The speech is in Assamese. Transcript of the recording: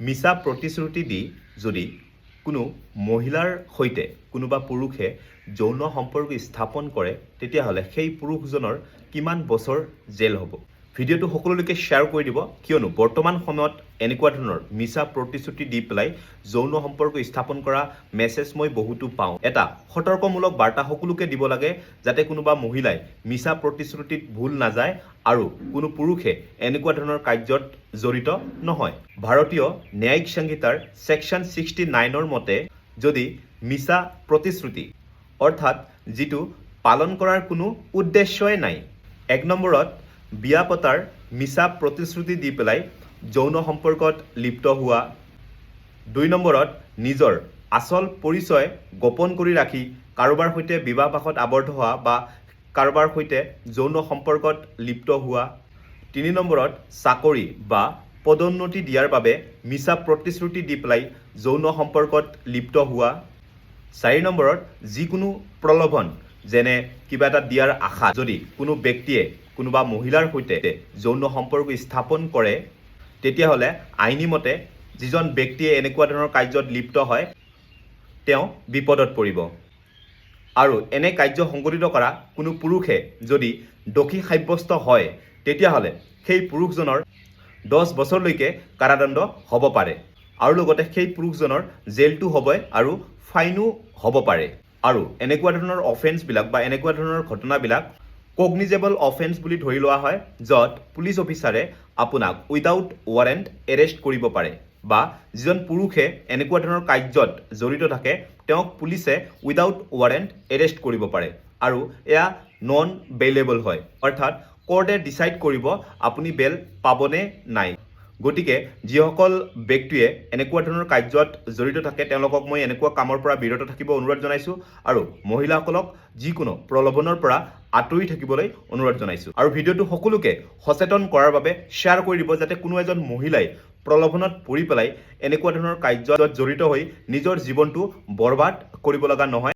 মিছা প্ৰতিশ্ৰুতি দি যদি কোনো মহিলাৰ সৈতে কোনোবা পুৰুষে যৌন সম্পৰ্ক স্থাপন কৰে তেতিয়াহ'লে সেই পুৰুষজনৰ কিমান বছৰ জেল হ'ব। ভিডিঅ'টো সকলোলৈকে শ্বেয়াৰ কৰি দিব, কিয়নো বৰ্তমান সময়ত এনেকুৱা ধৰণৰ মিছা প্ৰতিশ্ৰুতি দি পেলাই যৌন সম্পৰ্ক স্থাপন কৰা মেছেজ মই বহুতো পাওঁ। এটা সতৰ্কমূলক বাৰ্তা সকলোকে দিব লাগে যাতে কোনোবা মহিলাই মিছা প্ৰতিশ্ৰুতিত ভুল নাযায় আৰু কোনো পুৰুষে এনেকুৱা ধৰণৰ কাৰ্যত জড়িত নহয়। ভাৰতীয় ন্যায়িক সংহিতাৰ ছেকশ্যন 69ৰ মতে যদি মিছা প্ৰতিশ্ৰুতি অৰ্থাৎ যিটো পালন কৰাৰ কোনো উদ্দেশ্যই নাই। 1 নম্বৰত বিয়া পতাৰ মিছা প্ৰতিশ্ৰুতি দি পেলাই যৌন সম্পৰ্কত লিপ্ত হোৱা। 2 নম্বৰত নিজৰ আচল পৰিচয় গোপন কৰি ৰাখি কাৰোবাৰ সৈতে বিবাহপাশত আবদ্ধ হোৱা বা কাৰোবাৰ সৈতে যৌন সম্পৰ্কত লিপ্ত হোৱা। 3 নম্বৰত চাকৰি বা পদোন্নতি দিয়াৰ বাবে মিছা প্ৰতিশ্ৰুতি দি পেলাই যৌন সম্পৰ্কত লিপ্ত হোৱা। 4 নম্বৰত যিকোনো প্ৰলোভন যেনে কিবা এটা দিয়াৰ আশা যদি কোনো ব্যক্তিয়ে কোনোবা মহিলাৰ সৈতে যৌন সম্পৰ্ক স্থাপন কৰে তেতিয়াহ'লে আইনী মতে যিজন ব্যক্তিয়ে এনেকুৱা ধৰণৰ কাৰ্যত লিপ্ত হয় তেওঁ বিপদত পৰিব। আৰু এনে কাৰ্য সংঘটিত কৰা কোনো পুৰুষে যদি দোষী সাব্যস্ত হয় তেতিয়াহ'লে সেই পুৰুষজনৰ 10 বছৰলৈকে কাৰাদণ্ড হ'ব পাৰে আৰু লগতে সেই পুৰুষজনৰ জেলটো হ'বই আৰু ফাইনো হ'ব পাৰে। আৰু এনেকুৱা ধৰণৰ অফেন্সবিলাক বা এনেকুৱা ধৰণৰ ঘটনাবিলাক কগনিজেবল অফেন্স বুলি ধৰি লোৱা হয়, য'ত পুলিচ অফিচাৰে আপোনাক উইদাউট ৱাৰেণ্ট এৰেষ্ট কৰিব পাৰে বা যিজন পুৰুষে এনেকুৱা ধৰণৰ কাৰ্যত জড়িত থাকে তেওঁক পুলিচে উইদাউট ৱাৰেণ্ট এৰেষ্ট কৰিব পাৰে আৰু এয়া নন বেইলেবল হয়, অৰ্থাৎ কোৰ্টে ডিচাইড কৰিব আপুনি বেল পাবনে নাই। গতিকে যিসকল ব্যক্তিয়ে এনেকুৱা ধৰণৰ কাৰ্যত জড়িত থাকে তেওঁলোকক মই এনেকুৱা কামৰ পৰা বিৰত থাকিব অনুৰোধ জনাইছোঁ আৰু মহিলাসকলক যিকোনো প্ৰলোভনৰ পৰা আঁতৰি থাকিবলৈ অনুৰোধ জনাইছোঁ। আৰু ভিডিঅ'টো সকলোকে সচেতন কৰাৰ বাবে শ্বেয়াৰ কৰি দিব যাতে কোনো এজন মহিলাই প্ৰলোভনত পৰি পেলাই এনেকুৱা ধৰণৰ কাৰ্যত জড়িত হৈ নিজৰ জীৱনটো বৰবাদ কৰিব লগা নহয়।